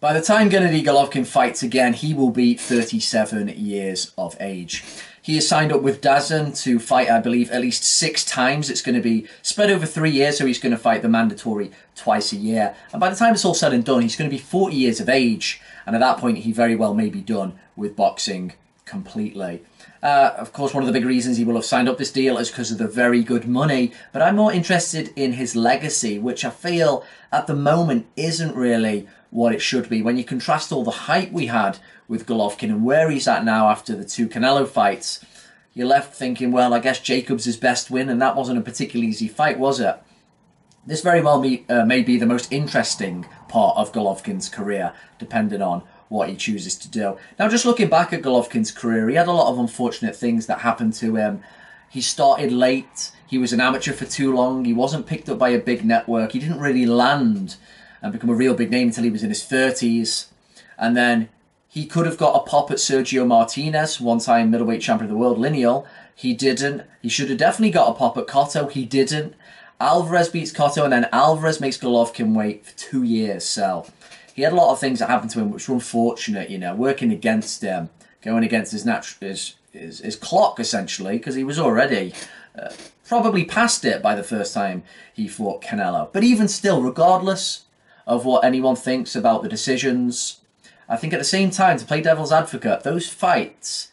By the time Gennady Golovkin fights again, he will be 37 years of age. He is signed up with DAZN to fight, I believe, at least 6 times. It's going to be spread over 3 years, so he's going to fight the mandatory twice a year. And by the time it's all said and done, he's going to be 40 years of age. And at that point, he very well may be done with boxing completely. Of course, one of the big reasons he will have signed up this deal is because of the very good money. But I'm more interested in his legacy, which I feel at the moment isn't really what it should be. When you contrast all the hype we had with Golovkin and where he's at now after the 2 Canelo fights, you're left thinking, well, I guess Jacobs' his best win, and that wasn't a particularly easy fight, was it? This very well may be the most interesting part of Golovkin's career, depending on what he chooses to do. Now, just looking back at Golovkin's career, he had a lot of unfortunate things that happened to him. He started late, he was an amateur for too long, he wasn't picked up by a big network, he didn't really land and become a real big name until he was in his 30s. And then he could have got a pop at Sergio Martinez, one-time middleweight champion of the world, lineal. He didn't. He should have definitely got a pop at Cotto. He didn't. Alvarez beats Cotto, and then Alvarez makes Golovkin wait for 2 years. So he had a lot of things that happened to him which were unfortunate, you know, working against him, going against his clock, essentially, because he was already probably past it by the first time he fought Canelo. But even still, regardless of what anyone thinks about the decisions, I think at the same time, to play devil's advocate, those fights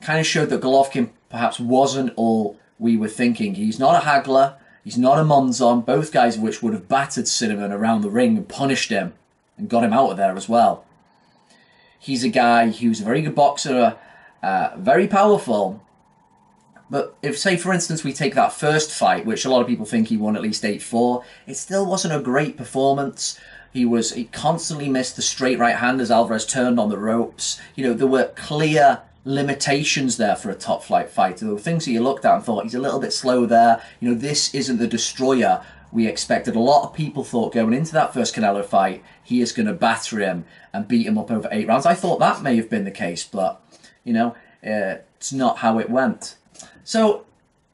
kind of showed that Golovkin perhaps wasn't all we were thinking. He's not a haggler, he's not a Monzon, both guys of which would have battered Cinnamon around the ring and punished him and got him out of there as well. He's a guy who's a very good boxer, very powerful. But if, say, for instance, we take that first fight, which a lot of people think he won at least 8-4, it still wasn't a great performance. He constantly missed the straight right hand as Alvarez turned on the ropes. You know, there were clear limitations there for a top flight fighter. There were things that you looked at and thought, he's a little bit slow there. You know, this isn't the destroyer we expected. A lot of people thought going into that first Canelo fight, he is going to batter him and beat him up over 8 rounds. I thought that may have been the case, but, you know, it's not how it went. So,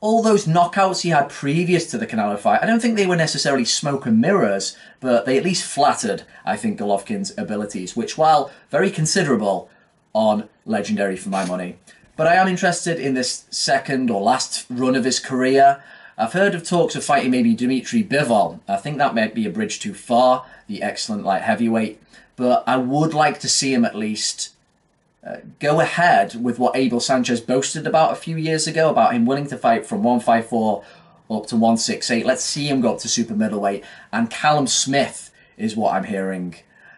all those knockouts he had previous to the Canelo fight, I don't think they were necessarily smoke and mirrors, but they at least flattered, I think, Golovkin's abilities, which, while very considerable, aren't legendary for my money. But I am interested in this second or last run of his career. I've heard of talks of fighting maybe Dmitry Bivol. I think that might be a bridge too far, the excellent light heavyweight, but I would like to see him at least go ahead with what Abel Sanchez boasted about a few years ago, about him willing to fight from 154 up to 168. Let's see him go up to super middleweight. And Callum Smith is what I'm hearing.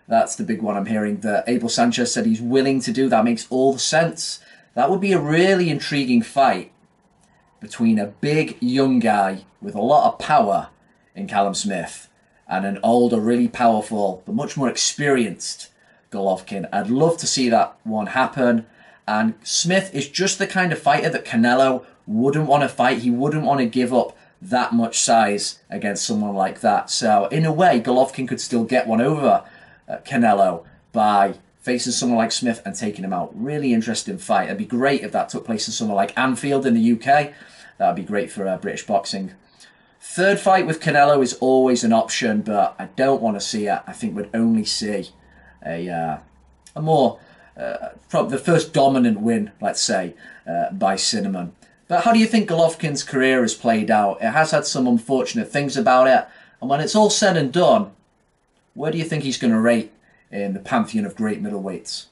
That's the big one I'm hearing, that Abel Sanchez said he's willing to do. That makes all the sense. That would be a really intriguing fight between a big young guy with a lot of power in Callum Smith and an older, really powerful, but much more experienced Golovkin. I'd love to see that one happen. And Smith is just the kind of fighter that Canelo wouldn't want to fight. He wouldn't want to give up that much size against someone like that. So in a way, Golovkin could still get one over Canelo by facing someone like Smith and taking him out. Really interesting fight. It'd be great if that took place in somewhere like Anfield in the UK. That would be great for British boxing. Third fight with Canelo is always an option, but I don't want to see it. I think we'd only see a more, probably the first dominant win, let's say, by Cinnamon. But how do you think Golovkin's career has played out? It has had some unfortunate things about it, and when it's all said and done, where do you think he's going to rate in the pantheon of great middleweights?